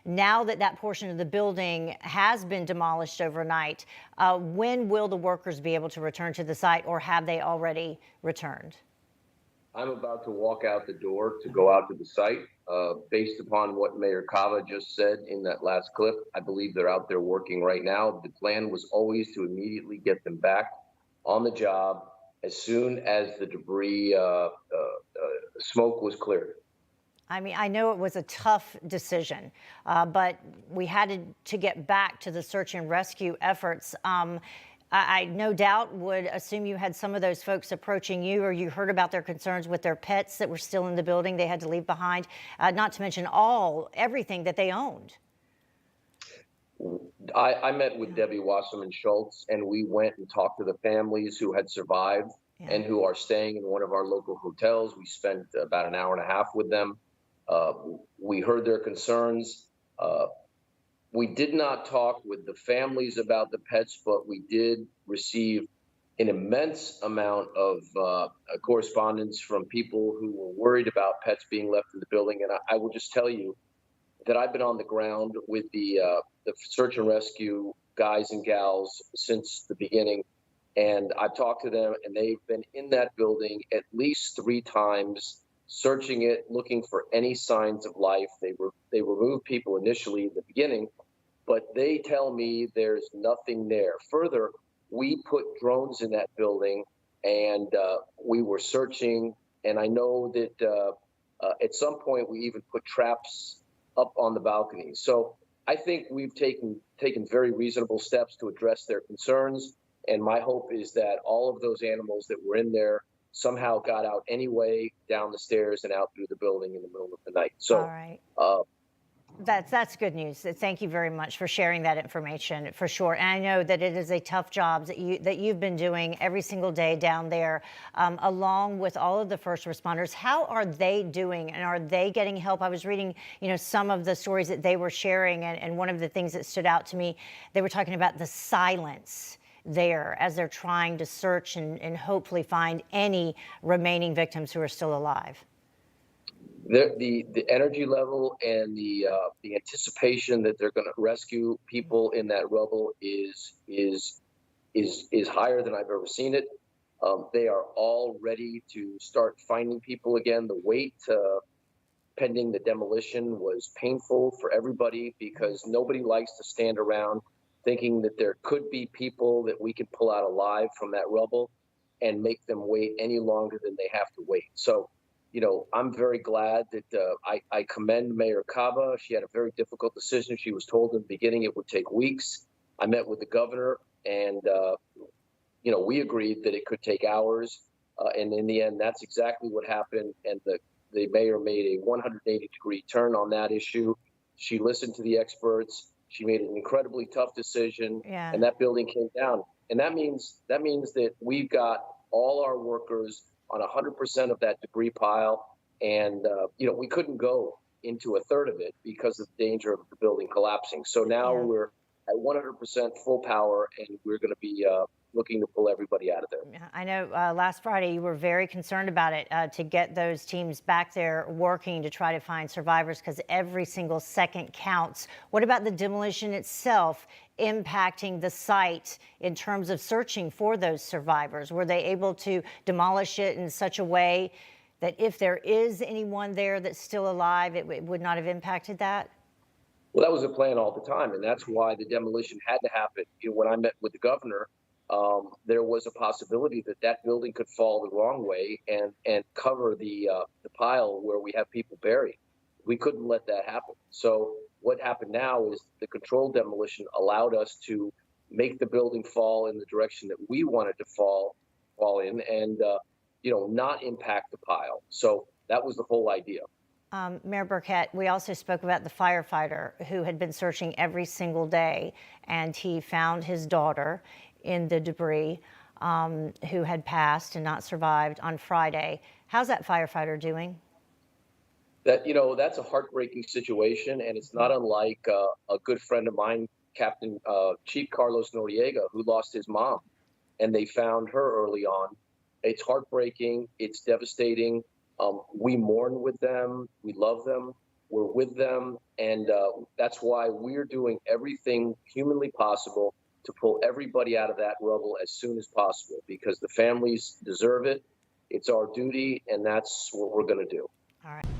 Now that that portion of the building has been demolished overnight, when will the workers be able to return to the site, or have they already returned? I'm about to walk out the door to go out to the site. Based upon what Mayor Cava just said in that last clip, I believe they're out there working right now. The plan was always to immediately get them back on the job as soon as the debris smoke was cleared. I mean, I know it was a tough decision, but we had to get back to the search and rescue efforts. I no doubt would assume you had some of those folks approaching you, or you heard about their concerns with their pets that were still in the building they had to leave behind, not to mention everything that they owned. I met with Debbie Wasserman Schultz, and we went and talked to the families who had survived Yeah. and who are staying in one of our local hotels. We spent about an hour and a half with them. We heard their concerns. We did not talk with the families about the pets, but we did receive an immense amount of correspondence from people who were worried about pets being left in the building. And I will just tell you that I've been on the ground with the search and rescue guys and gals since the beginning. And I've talked to them, and they've been in that building at least 3 times, searching it, looking for any signs of life. They removed people initially in the beginning, but they tell me there's nothing there. Further, we put drones in that building, and we were searching. And I know that at some point we even put traps up on the balconies. So I think we've taken very reasonable steps to address their concerns. And my hope is that all of those animals that were in there somehow got out anyway, down the stairs and out through the building in the middle of the night. So, All right. That's good news. Thank you very much for sharing that information, for sure. And I know that it is a tough job that you've been doing every single day down there, along with all of the first responders. How are they doing, and are they getting help? I was reading, some of the stories that they were sharing, and one of the things that stood out to me, they were talking about the silence there as they're trying to search and hopefully find any remaining victims who are still alive. the energy level and the anticipation that they're going to rescue people in that rubble is higher than I've ever seen it. They are all ready to start finding people again. The wait pending the demolition was painful for everybody, because nobody likes to stand around thinking that there could be people that we can pull out alive from that rubble and make them wait any longer than they have to wait. So, I'm very glad that I commend Mayor Cava. She had a very difficult decision. She was told in the beginning it would take weeks. I met with the governor, and we agreed that it could take hours. And in the end, that's exactly what happened. And the mayor made a 180-degree turn on that issue. She listened to the experts. She made an incredibly tough decision, Yeah. and that building came down. And that means that we've got all our workers on 100% of that debris pile, and we couldn't go into a third of it because of the danger of the building collapsing. So now Yeah. we're at 100% full power, and we're going to be looking to pull everybody out of there. Yeah, I know last Friday you were very concerned about it, to get those teams back there working to try to find survivors, because every single second counts. What about the demolition itself impacting the site in terms of searching for those survivors? Were they able to demolish it in such a way that if there is anyone there that's still alive, it would not have impacted that? Well, that was the plan all the time, and that's why the demolition had to happen. When I met with the governor, there was a possibility that that building could fall the wrong way and cover the pile where we have people buried. We couldn't let that happen. So what happened now is the controlled demolition allowed us to make the building fall in the direction that we wanted to fall in, and not impact the pile. So that was the whole idea. Mayor Burkett, we also spoke about the firefighter who had been searching every single day, and he found his daughter in the debris, who had passed and not survived on Friday. How's that firefighter doing? That's a heartbreaking situation, and it's not unlike a good friend of mine, Captain Chief Carlos Noriega, who lost his mom, and they found her early on. It's heartbreaking. It's devastating. We mourn with them. We love them. We're with them, and that's why we're doing everything humanly possible to pull everybody out of that rubble as soon as possible, because the families deserve it. It's our duty, and that's what we're going to do. All right.